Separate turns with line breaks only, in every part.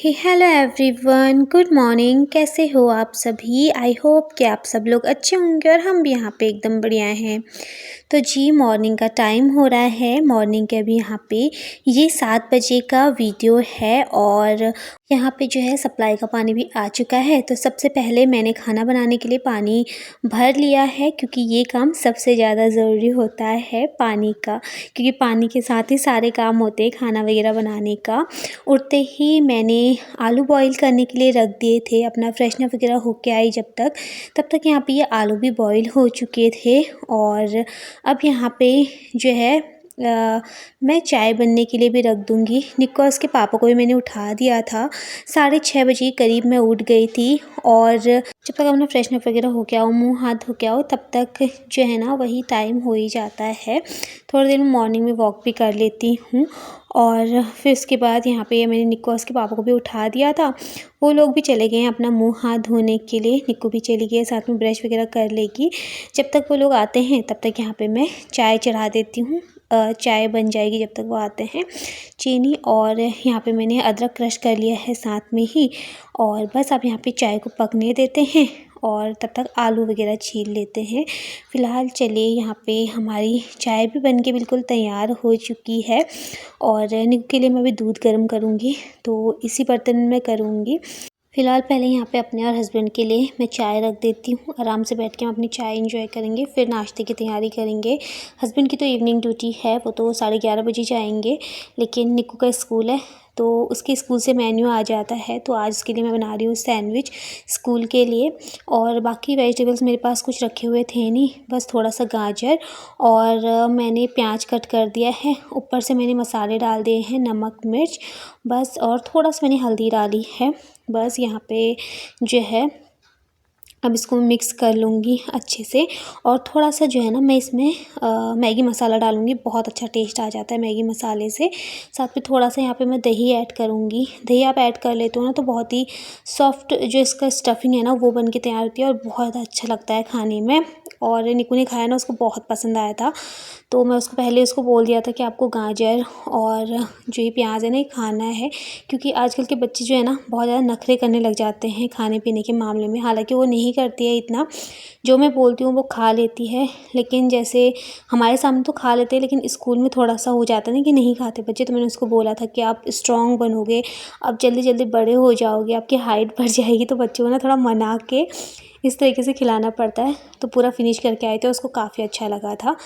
Hello everyone, good morning. कैसे हो आप सभी? आई होप कि आप सब लोग अच्छे होंगे और हम भी यहाँ पे एकदम बढ़िया हैं। तो जी मॉर्निंग का टाइम हो रहा है। मॉर्निंग के अभी यहाँ पे ये 7 बजे का वीडियो है और यहाँ पे जो है सप्लाई का पानी भी आ चुका है। तो सबसे पहले मैंने खाना बनाने के लिए पानी भर लिया है, क्योंकि ये काम सबसे ज़्यादा ज़रूरी होता है पानी का, क्योंकि पानी के साथ ही सारे काम होते हैं खाना वगैरह बनाने का। उठते ही मैंने आलू बॉईल करने के लिए रख दिए थे। अपना फ्रेशनर वगैरह होके आई तब तक यहाँ पे ये आलू भी बॉईल हो चुके थे। और अब यहाँ पे जो है मैं चाय बनने के लिए भी रख दूँगी। निक्को उसके पापा को भी मैंने उठा दिया था। 6:30 बजे करीब मैं उठ गई थी और जब तक अपना फ्रेशनर वगैरह हो के आओ, मुँह हाथ धो के आओ, तब तक जो है ना वही टाइम हो ही जाता है। थोड़ी देर में मॉर्निंग में वॉक भी कर लेती हूँ। और फिर उसके बाद यहाँ पे मैंने निक्को उसके पापा को भी उठा दिया था। वो लोग भी चले गए हैं अपना मुंह हाथ धोने के लिए। निक्को भी चली गई है, साथ में ब्रश वगैरह कर लेगी। जब तक वो लोग आते हैं तब तक यहाँ पे मैं चाय चढ़ा देती हूँ। चाय बन जाएगी जब तक वो आते हैं। चीनी और यहाँ पे मैंने अदरक क्रश कर लिया है साथ में ही। और बस अब यहाँ पे चाय को पकने देते हैं और तब तक आलू वगैरह छील लेते हैं। फ़िलहाल चलिए, यहाँ पे हमारी चाय भी बन के बिल्कुल तैयार हो चुकी है और निक्को के लिए मैं भी दूध गर्म करूँगी, तो इसी बर्तन में करूँगी। फ़िलहाल पहले यहाँ पे अपने और हस्बैंड के लिए मैं चाय रख देती हूँ। आराम से बैठ के हम अपनी चाय एंजॉय करेंगे, फिर नाश्ते की तैयारी करेंगे। हस्बैंड की तो इवनिंग ड्यूटी है, वो तो 11:30 बजे जाएंगे, लेकिन निक्को का स्कूल है तो उसके स्कूल से मेन्यू आ जाता है। तो आज उसके लिए मैं बना रही हूँ सैंडविच स्कूल के लिए। और बाकी वेजिटेबल्स मेरे पास कुछ रखे हुए थे नहीं, बस थोड़ा सा गाजर और मैंने प्याज कट कर दिया है। ऊपर से मैंने मसाले डाल दिए हैं, नमक मिर्च बस, और थोड़ा सा मैंने हल्दी डाली है बस। यहाँ पे जो है अब इसको मिक्स कर लूँगी अच्छे से। और थोड़ा सा जो है ना मैं इसमें मैगी मसाला डालूँगी, बहुत अच्छा टेस्ट आ जाता है मैगी मसाले से। साथ में थोड़ा सा यहाँ पे मैं दही ऐड करूँगी। दही आप ऐड कर लेते हो ना तो बहुत ही सॉफ्ट जो इसका स्टफिंग है ना वो बन के तैयार होती है और बहुत अच्छा लगता है खाने में। और निक्को ने खाया ना, उसको बहुत पसंद आया था। तो मैं उसको पहले उसको बोल दिया था कि आपको गाजर और जो ये प्याज है ना ये खाना है, क्योंकि आजकल के बच्चे जो है ना बहुत ज़्यादा नखरे करने लग जाते हैं खाने पीने के मामले में। हालांकि वो नहीं करती है इतना, जो मैं बोलती हूँ वो खा लेती है, लेकिन जैसे हमारे सामने तो खा लेते हैं, लेकिन स्कूल में थोड़ा सा हो जाता है ना कि नहीं खाते बच्चे। तो मैंने उसको बोला था कि आप स्ट्रॉन्ग बनोगे, आप जल्दी जल्दी बड़े हो जाओगे, आपकी हाइट बढ़ जाएगी। तो बच्चों को ना थोड़ा मना के इस तरीके से खिलाना पड़ता है। तो पूरा फिनिश करके आए थे, उसको काफ़ी अच्छा लगा था।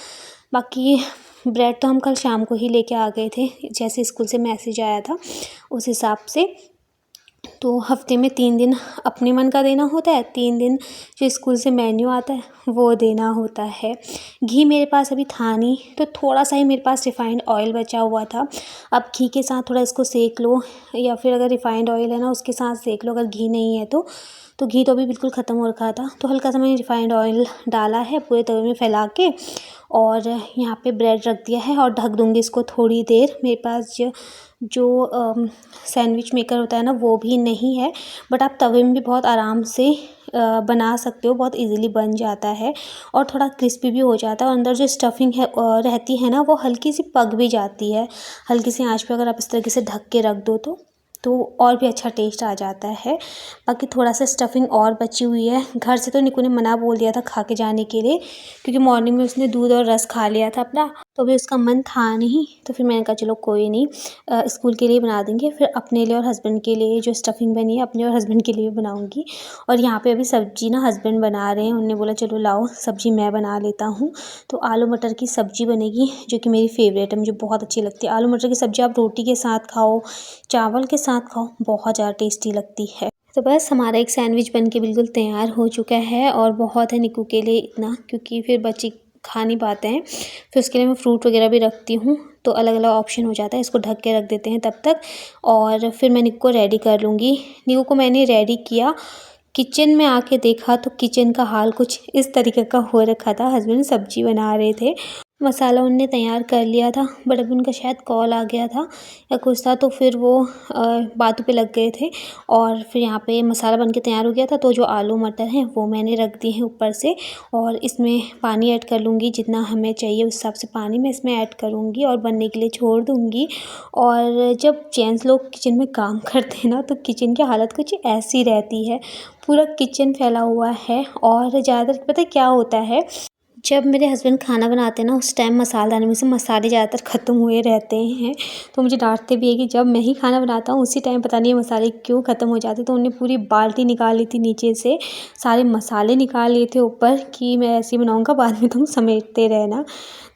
बाकी ब्रेड तो हम कल शाम को ही लेके आ गए थे, जैसे स्कूल से मैसेज आया था उस हिसाब से। तो हफ्ते में 3 दिन अपने मन का देना होता है, 3 दिन जो स्कूल से मेन्यू आता है वो देना होता है। घी मेरे पास अभी था नहीं, तो थोड़ा सा ही मेरे पास रिफ़ाइंड ऑयल बचा हुआ था। अब घी के साथ थोड़ा इसको सेक लो, या फिर अगर रिफ़ाइंड ऑयल है ना उसके साथ सेक लो, अगर घी नहीं है तो घी तो अभी बिल्कुल ख़त्म हो रखा था। तो हल्का सा मैंने रिफ़ाइंड ऑयल डाला है पूरे तवे में फैला के, और यहाँ पे ब्रेड रख दिया है और ढक दूँगी इसको थोड़ी देर। मेरे पास जो सैंडविच मेकर होता है ना वो भी नहीं है, बट आप तवे में भी बहुत आराम से बना सकते हो, बहुत इजीली बन जाता है और थोड़ा क्रिस्पी भी हो जाता है। और अंदर जो स्टफिंग है रहती है ना वो हल्की सी पक भी जाती है, हल्की सी आंच पे अगर आप इस तरीके से ढक के रख दो तो और भी अच्छा टेस्ट आ जाता है। बाकी थोड़ा सा स्टफिंग और बची हुई है। घर से तो निक्को ने मना बोल दिया था खा के जाने के लिए, क्योंकि मॉर्निंग में उसने दूध और रस खा लिया था अपना, तो भी उसका मन था नहीं। तो फिर मैंने कहा चलो कोई नहीं, स्कूल के लिए बना देंगे, फिर अपने लिए और हस्बैंड के लिए जो स्टफिंग बनी है अपने और हस्बैंड के लिए बनाऊँगी। और यहाँ पे अभी सब्ज़ी ना हस्बैंड बना रहे हैं, उन्होंने बोला चलो लाओ सब्ज़ी मैं बना लेता हूँ। तो आलू मटर की सब्ज़ी बनेगी, जो कि मेरी फेवरेट है, मुझे बहुत अच्छी लगती है। आलू मटर की सब्ज़ी आप रोटी के साथ खाओ, चावल के साथ खाओ, बहुत ज़्यादा टेस्टी लगती है। तो बस हमारा एक सैंडविच बन के बिल्कुल तैयार हो चुका है और बहुत है निक्को के लिए इतना, क्योंकि फिर बच्चे खा नहीं पाते हैं। फिर उसके लिए मैं फ्रूट वगैरह भी रखती हूँ, तो अलग अलग ऑप्शन हो जाता है। इसको ढक के रख देते हैं तब तक, और फिर मैं निक्को को रेडी कर लूँगी। निक्को को मैंने रेडी किया, किचन में आके देखा तो किचन का हाल कुछ इस तरीके का हो रखा था। हस्बैंड सब्जी बना रहे थे मसाला उनने तैयार कर लिया था, बट अभी उनका शायद कॉल आ गया था या कुछ था, तो फिर वो बातों पे लग गए थे और फिर यहाँ पे मसाला बन के तैयार हो गया था। तो जो आलू मटर हैं वो मैंने रख दिए हैं ऊपर से और इसमें पानी ऐड कर लूँगी, जितना हमें चाहिए उस हिसाब से पानी मैं इसमें ऐड करूँगी और बनने के लिए छोड़ दूँगी। और जब जेंट्स लोग किचन में काम करते हैं ना, तो किचन की हालत कुछ ऐसी रहती है, पूरा किचन फैला हुआ है। और ज़्यादातर पता है क्या होता है, जब मेरे हस्बैंड खाना बनाते हैं ना, उस टाइम मसाला डालने में से मसाले ज़्यादातर ख़त्म हुए रहते हैं। तो मुझे डाँटते भी है कि जब मैं ही खाना बनाता हूँ उसी टाइम पता नहीं ये मसाले क्यों ख़त्म हो जाते। तो उन्होंने पूरी बाल्टी निकाल ली थी नीचे से, सारे मसाले निकाल लिए थे ऊपर कि मैं ऐसे ही बनाऊँगा, बाद में तुम समेटते रहना।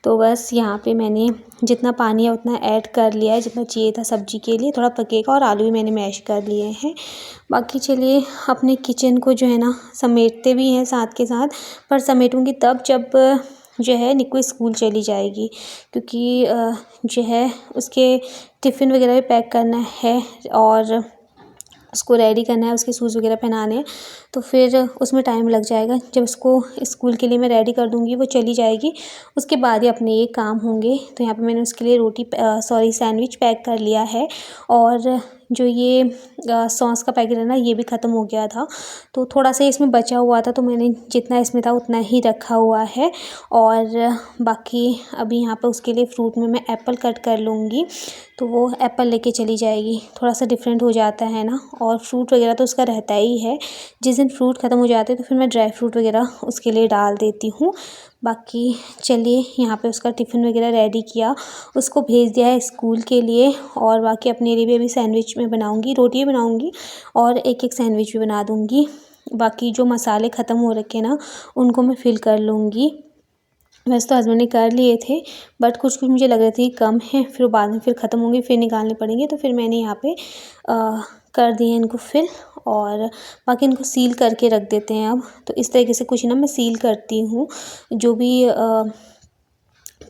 तो बस यहाँ पे मैंने जितना पानी है उतना ऐड कर लिया है, जितना चाहिए था सब्ज़ी के लिए, थोड़ा पकेगा। और आलू भी मैंने मैश कर लिए हैं। बाकी चलिए अपने किचन को जो है ना समेटते भी हैं साथ के साथ, पर समेटूँगी तब जब जो है निक्कू स्कूल चली जाएगी, क्योंकि जो है उसके टिफ़िन वगैरह भी पैक करना है और उसको रेडी करना है, उसके शूज़ वगैरह पहनाने हैं। तो फिर उसमें टाइम लग जाएगा। जब उसको स्कूल के लिए मैं रेडी कर दूँगी, वो चली जाएगी, उसके बाद ही अपने ये काम होंगे। तो यहाँ पे मैंने उसके लिए सैंडविच पैक कर लिया है। और जो ये सॉस का पैकेट है ना, ये भी ख़त्म हो गया था, तो थोड़ा सा इसमें बचा हुआ था, तो मैंने जितना इसमें था उतना ही रखा हुआ है। और बाकी अभी यहाँ पे उसके लिए फ्रूट में मैं एप्पल कट कर लूँगी, तो वो एप्पल लेके चली जाएगी। थोड़ा सा डिफरेंट हो जाता है ना, और फ्रूट वगैरह तो उसका रहता ही है। जिस दिन फ्रूट ख़त्म हो जाते हैं तो फिर मैं ड्राई फ्रूट वगैरह उसके लिए डाल देती हूँ। बाकी चलिए यहाँ पे उसका टिफ़िन वगैरह रेडी किया, उसको भेज दिया है स्कूल के लिए। और बाकी अपने लिए भी अभी सैंडविच में बनाऊँगी, रोटी भी बनाऊँगी और एक सैंडविच भी बना दूँगी। बाकी जो मसाले ख़त्म हो रखे हैं ना, उनको मैं फ़िल कर लूँगी। वैसे तो हस्बैंड ने कर लिए थे, बट कुछ मुझे लग रहे थे कि कम है, फिर बाद में फिर ख़त्म होंगे, फिर निकालने पड़ेंगे। तो फिर मैंने यहाँ पे कर दिए इनको फिल। और बाकी इनको सील करके रख देते हैं अब। तो इस तरीके से कुछ ना मैं सील करती हूँ, जो भी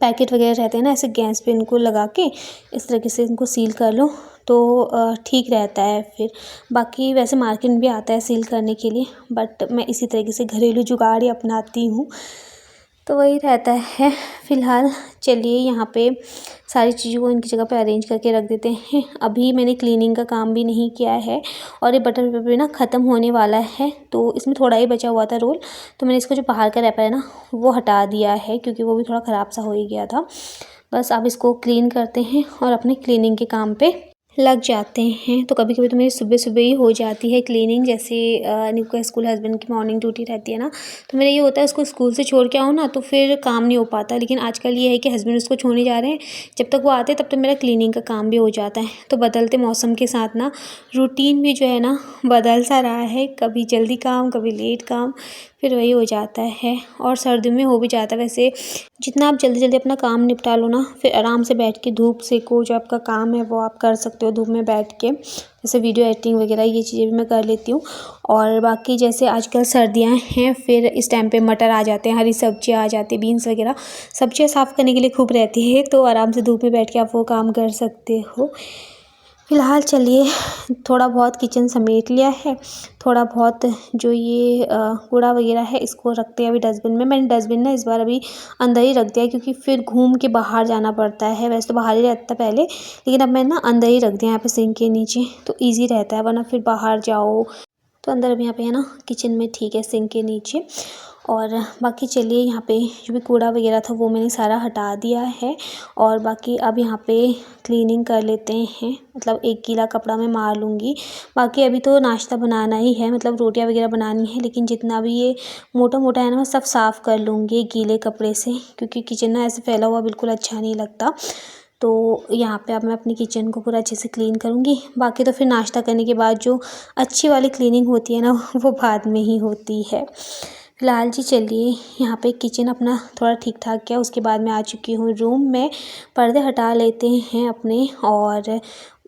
पैकेट वगैरह रहते हैं ना, ऐसे गैस पे इनको लगा के इस तरीके से इनको सील कर लो, तो ठीक रहता है फिर। बाकी वैसे मार्केट में भी आता है सील करने के लिए, बट मैं इसी तरीके से घरेलू जुगाड़ ही अपनाती हूँ, तो वही रहता है। फ़िलहाल चलिए यहाँ पे सारी चीज़ों को इनकी जगह पे अरेंज करके रख देते हैं। अभी मैंने क्लीनिंग का काम भी नहीं किया है और ये बटर पेपर भी ना ख़त्म होने वाला है, तो इसमें थोड़ा ही बचा हुआ था रोल। तो मैंने इसको जो बाहर का रैपर है ना वो हटा दिया है, क्योंकि वो भी थोड़ा ख़राब सा हो ही गया था। बस अब इसको क्लीन करते हैं और अपने क्लीनिंग के काम पे लग जाते हैं। तो कभी कभी तो मेरी सुबह सुबह ही हो जाती है क्लीनिंग, जैसे निक्कू का स्कूल, हस्बैंड की मॉर्निंग ड्यूटी रहती है ना, तो मेरा ये होता है उसको स्कूल से छोड़ के आओ ना, तो फिर काम नहीं हो पाता। लेकिन आजकल ये है कि हस्बैंड उसको छोड़ने जा रहे हैं, जब तक वो आते हैं तब तक मेरा क्लीनिंग का काम भी हो जाता है। तो बदलते मौसम के साथ ना रूटीन भी जो है ना बदल सा रहा है, कभी जल्दी काम कभी लेट काम, फिर वही हो जाता है। और सर्दियों में हो भी जाता है वैसे, जितना आप जल्दी जल्दी अपना काम निपटा लो ना, फिर आराम से बैठ के धूप सेको, जो आपका काम है वो आप कर सकते हो धूप में बैठ के। जैसे वीडियो एडिटिंग वगैरह ये चीज़ें भी मैं कर लेती हूँ। और बाकी जैसे आजकल सर्दियाँ हैं, फिर इस टाइम पे मटर आ जाते हैं, हरी सब्जियाँ आ जाती है, बीन्स वगैरह सब्जियाँ साफ़ करने के लिए खूब रहती है, तो आराम से धूप में बैठ के आप वो काम कर सकते हो। फ़िलहाल चलिए थोड़ा बहुत किचन समेट लिया है, थोड़ा बहुत जो ये कूड़ा वगैरह है इसको रखते हैं अभी डस्टबिन में। मैंने डस्टबिन ना इस बार अभी अंदर ही रख दिया है, क्योंकि फिर घूम के बाहर जाना पड़ता है। वैसे तो बाहर ही रहता पहले, लेकिन अब मैंने ना अंदर ही रख दिया यहाँ पे सिंक के नीचे, तो ईज़ी रहता है, वरना फिर बाहर जाओ। तो अंदर अभी यहाँ पे है ना किचन में ठीक है, सिंक के नीचे। और बाकी चलिए यहाँ पे जो भी कूड़ा वगैरह था वो मैंने सारा हटा दिया है। और बाकी अब यहाँ पे क्लीनिंग कर लेते हैं, मतलब एक गीला कपड़ा मैं मार लूँगी। बाकी अभी तो नाश्ता बनाना ही है, मतलब रोटियां वगैरह बनानी है, लेकिन जितना भी ये मोटा मोटा है ना मैं सब साफ़ कर लूँगी गीले कपड़े से, क्योंकि किचन ना ऐसे फैला हुआ बिल्कुल अच्छा नहीं लगता। तो यहाँ पे अब मैं अपनी किचन को पूरा अच्छे से क्लीन करूँगी। बाकी तो फिर नाश्ता करने के बाद जो अच्छी वाली क्लीनिंग होती है ना वो बाद में ही होती है। फ़िलहाल जी चलिए यहाँ पे किचन अपना थोड़ा ठीक ठाक किया, उसके बाद मैं आ चुकी हूँ रूम में। पर्दे हटा लेते हैं अपने, और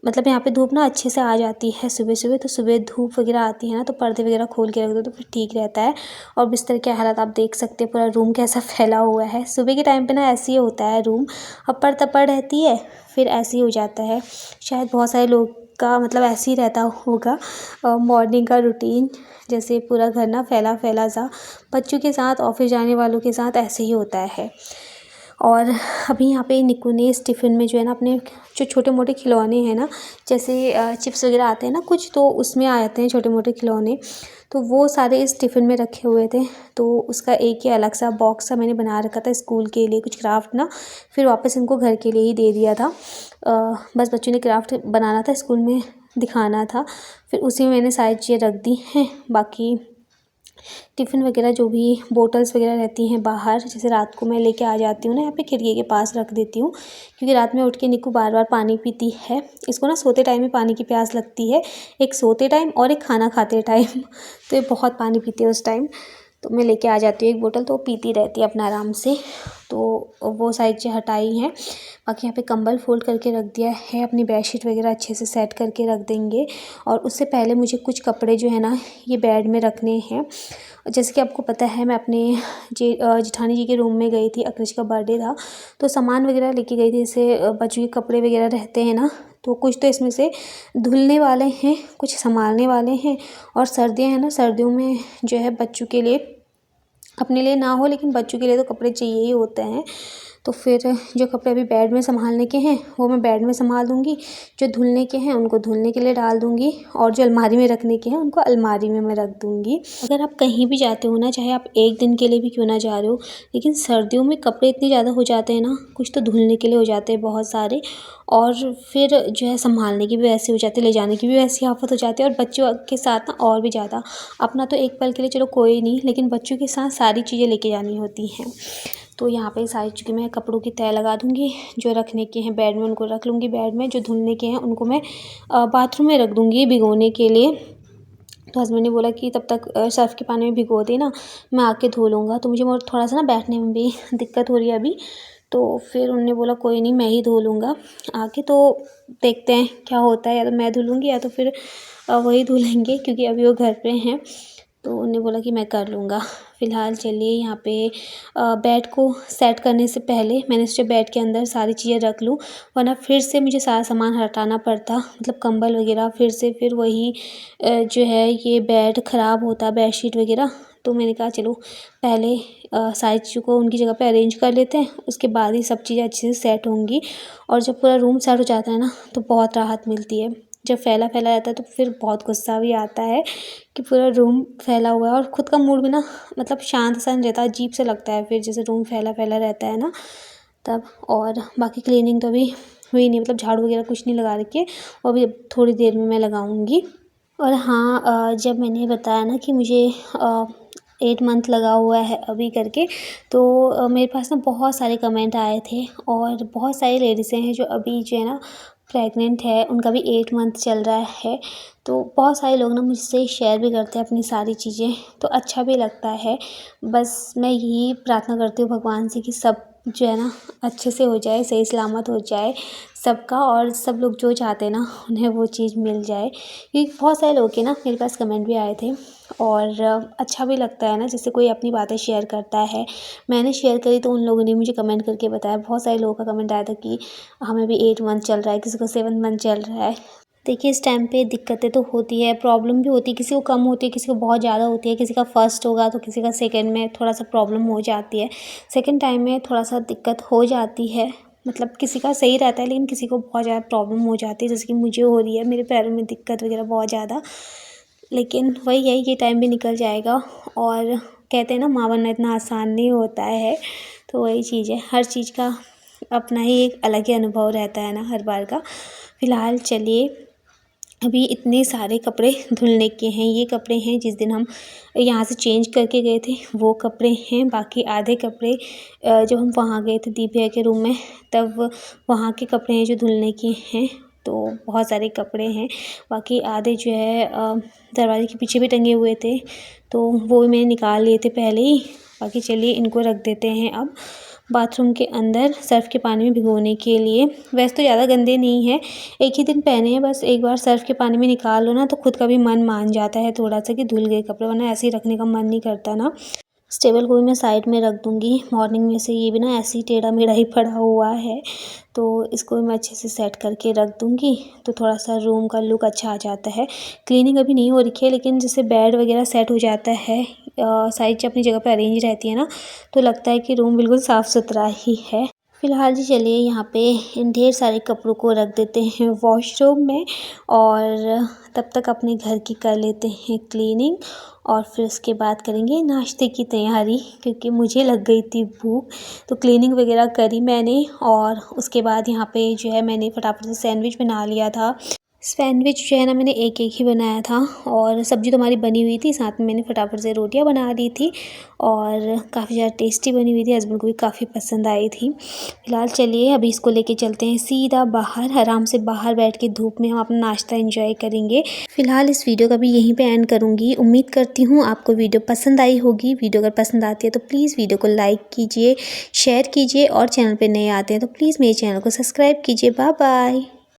मतलब यहाँ पे धूप ना अच्छे से आ जाती है सुबह सुबह, तो सुबह धूप वगैरह आती है ना, तो पर्दे वगैरह खोल के रख दो तो फिर ठीक रहता है। और बिस्तर के हालात आप देख सकते हैं, पूरा रूम कैसा फैला हुआ है। सुबह के टाइम पे ना ऐसे ही होता है, रूम अप्पर तप्पर रहती है, फिर ऐसे ही हो जाता है। शायद बहुत सारे लोग का मतलब ऐसे ही रहता होगा मॉर्निंग का रूटीन, जैसे पूरा घर ना फैला फैला सा, बच्चों के साथ ऑफिस जाने वालों के साथ ऐसे ही होता है। और अभी यहाँ पे निक्कू ने इस टिफ़िन में जो है ना अपने जो छोटे मोटे खिलौने हैं ना, जैसे चिप्स वगैरह आते हैं ना कुछ, तो उसमें आते हैं छोटे मोटे खिलौने, तो वो सारे इस टिफ़िन में रखे हुए थे। तो उसका एक ही अलग सा बॉक्स सा मैंने बना रखा था स्कूल के लिए कुछ क्राफ्ट ना, फिर वापस इनको घर के लिए ही दे दिया था। बस बच्चों ने क्राफ्ट बनाना था, स्कूल में दिखाना था, फिर उसी में मैंने सारी चीज़ें रख दी हैं। बाकी टिफ़िन वगैरह जो भी बोटल्स वगैरह रहती हैं बाहर, जैसे रात को मैं लेके आ जाती हूँ ना, यहाँ पे खिड़की के पास रख देती हूँ, क्योंकि रात में उठ के निक्कू बार बार पानी पीती है। इसको ना सोते टाइम में पानी की प्यास लगती है, एक सोते टाइम और एक खाना खाते टाइम तो ये बहुत पानी पीती है उस टाइम। तो मैं लेके आ जाती हूँ एक बोतल, तो वो पीती रहती है अपना आराम से। तो वो सारी चीज़ें हटाई हैं। बाकी यहाँ पे कंबल फ़ोल्ड करके रख दिया है, अपनी बेडशीट वगैरह अच्छे से सेट करके रख देंगे। और उससे पहले मुझे कुछ कपड़े जो है ना ये बेड में रखने हैं। जैसे कि आपको पता है मैं अपने जेठानी जी के रूम में गई थी, अकृष का बर्थडे था, तो सामान वगैरह लेके गई थी, जैसे बच्चों के कपड़े वगैरह रहते हैं ना, तो कुछ तो इसमें से धुलने वाले हैं, कुछ संभालने वाले हैं। और सर्दियाँ हैं ना, सर्दियों में जो है बच्चों के लिए, अपने लिए ना हो लेकिन बच्चों के लिए तो कपड़े चाहिए ही होते हैं। तो फिर जो कपड़े अभी बेड में संभालने के हैं वो मैं बेड में संभाल दूँगी, जो धुलने के हैं उनको धुलने के लिए डाल दूँगी, और जो अलमारी में रखने के हैं उनको अलमारी में मैं रख दूँगी। अगर आप कहीं भी जाते हो ना, चाहे आप एक दिन के लिए भी क्यों ना जा रहे हो, लेकिन सर्दियों में कपड़े इतने ज़्यादा हो जाते हैं ना, कुछ तो धुलने के लिए हो जाते हैं बहुत सारे, और फिर जो है संभालने की भी वैसे हो जाती है, ले जाने की भी वैसी आफत हो जाती है, और बच्चों के साथ ना और भी ज़्यादा। अपना तो एक पल के लिए चलो कोई नहीं, लेकिन बच्चों के साथ सारी चीज़ें लेके जानी होती हैं। तो यहाँ पे सारी चीज़ें मैं कपड़ों की तह लगा दूँगी, जो रखने के हैं बेड में उनको रख लूँगी बेड में, जो धुलने के हैं उनको मैं बाथरूम में रख दूँगी भिगोने के लिए। तो हस्बैंड ने बोला कि तब तक सर्फ़ के पानी में भिगो देना, मैं आके धो लूँगा। तो मुझे थोड़ा सा ना बैठने में भी दिक्कत हो रही है अभी, तो फिर उन्होंने बोला कोई नहीं मैं ही धो लूँगा आके। तो देखते हैं क्या होता है, या तो मैं धुलूँगी या तो फिर वही धुलेंगे, क्योंकि अभी वो घर पे हैं। तो उन्होंने बोला कि मैं कर लूँगा। फ़िलहाल चलिए यहाँ पे बेड को सेट करने से पहले मैंने सोचा बेड के अंदर सारी चीज़ें रख लूँ, वरना फिर से मुझे सारा सामान हटाना पड़ता, मतलब कंबल वगैरह फिर से, फिर वही जो है ये बेड ख़राब होता, बेडशीट वगैरह। तो मैंने कहा चलो पहले सारी चीज़ों को उनकी जगह पे अरेंज कर लेते हैं, उसके बाद ही सब चीज़ें अच्छे से सेट होंगी। और जब पूरा रूम सेट हो जाता है ना, तो बहुत राहत मिलती है। जब फैला फैला रहता है तो फिर बहुत गुस्सा भी आता है कि पूरा रूम फैला हुआ है, और ख़ुद का मूड भी ना मतलब शांत सा नहीं रहता, अजीब सा लगता है फिर, जैसे रूम फैला फैला रहता है ना तब। और बाकी क्लीनिंग तो अभी हुई नहीं, मतलब झाड़ू वगैरह कुछ नहीं लगा रखी है, वो भी थोड़ी देर में मैं लगाऊंगी। और हाँ, जब मैंने बताया ना कि मुझे 8 मंथ लगा हुआ है अभी करके, तो मेरे पास ना बहुत सारे कमेंट आए थे, और बहुत सारी लेडीज़ें हैं जो अभी जो है ना प्रेग्नेंट है, उनका भी 8 मंथ चल रहा है। तो बहुत सारे लोग ना मुझसे शेयर भी करते हैं अपनी सारी चीज़ें, तो अच्छा भी लगता है। बस मैं यही प्रार्थना करती हूँ भगवान से कि सब जो है ना अच्छे से हो जाए, सही सलामत हो जाए सबका, और सब लोग जो चाहते हैं ना उन्हें वो चीज़ मिल जाए। क्योंकि बहुत सारे लोग के ना मेरे पास कमेंट भी आए थे, और अच्छा भी लगता है ना, जैसे कोई अपनी बातें शेयर करता है। मैंने शेयर करी तो उन लोगों ने मुझे कमेंट करके बताया, बहुत सारे लोगों का कमेंट आया था कि हमें भी 8 मंथ चल रहा है, किसी को 7 मंथ चल रहा है। देखिए इस टाइम पे दिक्कतें तो होती है, प्रॉब्लम भी होती है, किसी को कम होती है, किसी को बहुत ज़्यादा होती है, किसी का फर्स्ट होगा तो किसी का सेकंड में थोड़ा सा प्रॉब्लम हो जाती है, सेकंड टाइम में थोड़ा सा दिक्कत हो जाती है। मतलब किसी का सही रहता है लेकिन किसी को बहुत ज़्यादा प्रॉब्लम हो जाती है, जैसे कि मुझे हो रही है, मेरे पैरों में दिक्कत वगैरह बहुत ज़्यादा। लेकिन वही है, ये टाइम भी निकल जाएगा, और कहते हैं ना माँ बनना इतना आसान नहीं होता है। तो वही चीज़ है, हर चीज़ का अपना ही एक अलग ही अनुभव रहता है ना हर बार का। फ़िलहाल चलिए, अभी इतने सारे कपड़े धुलने के हैं, ये कपड़े हैं जिस दिन हम यहाँ से चेंज करके गए थे वो कपड़े हैं, बाकी आधे कपड़े जब हम वहाँ गए थे दीप भैया के रूम में तब वहाँ के कपड़े हैं जो धुलने के हैं। तो बहुत सारे कपड़े हैं, बाकी आधे जो है दरवाजे के पीछे भी टंगे हुए थे, तो वो भी मैंने निकाल लिए थे पहले ही। बाकी चलिए इनको रख देते हैं अब बाथरूम के अंदर सर्फ़ के पानी में भिगोने के लिए। वैसे तो ज़्यादा गंदे नहीं हैं, एक ही दिन पहने हैं, बस एक बार सर्फ़ के पानी में निकाल लो ना तो खुद का भी मन मान जाता है थोड़ा सा कि धुल गए कपड़े, वरना ऐसे ही रखने का मन नहीं करता ना। इस टेबल को भी मैं साइड में रख दूँगी, मॉर्निंग में से ये भी ना ऐसे ही टेढ़ा मेढ़ा ही पड़ा हुआ है, तो इसको भी मैं अच्छे से सेट करके रख दूँगी, तो थोड़ा सा रूम का लुक अच्छा आ जाता है। क्लीनिंग अभी नहीं हो रखी है, लेकिन जैसे बेड वगैरह सेट हो जाता है, सारी चीज़ अपनी जगह पे अरेंज रहती है ना, तो लगता है कि रूम बिल्कुल साफ़ सुथरा ही है। फ़िलहाल जी चलिए यहाँ पे इन ढेर सारे कपड़ों को रख देते हैं वॉशरूम में और तब तक अपने घर की कर लेते हैं क्लीनिंग और फिर उसके बाद करेंगे नाश्ते की तैयारी क्योंकि मुझे लग गई थी भूख। तो क्लीनिंग वगैरह करी मैंने और उसके बाद यहाँ पे जो है मैंने फटाफट से सैंडविच बना लिया था। सैंडविच जो है ना मैंने एक-एक ही बनाया था और सब्ज़ी तो हमारी बनी हुई थी, साथ में मैंने फटाफट से रोटियां बना ली थी और काफ़ी ज़्यादा टेस्टी बनी हुई थी, हस्बैंड को भी काफ़ी पसंद आई थी। फिलहाल चलिए अभी इसको लेके चलते हैं सीधा बाहर, आराम से बाहर बैठ के धूप में हम अपना नाश्ता एंजॉय करेंगे। फिलहाल इस वीडियो का भी यहीं पे एंड करूँगी। उम्मीद करती हूँ आपको वीडियो पसंद आई होगी। वीडियो अगर पसंद आती है तो प्लीज़ वीडियो को लाइक कीजिए, शेयर कीजिए और चैनल पर नए आते हैं तो प्लीज़ मेरे चैनल को सब्सक्राइब कीजिए। Bye bye.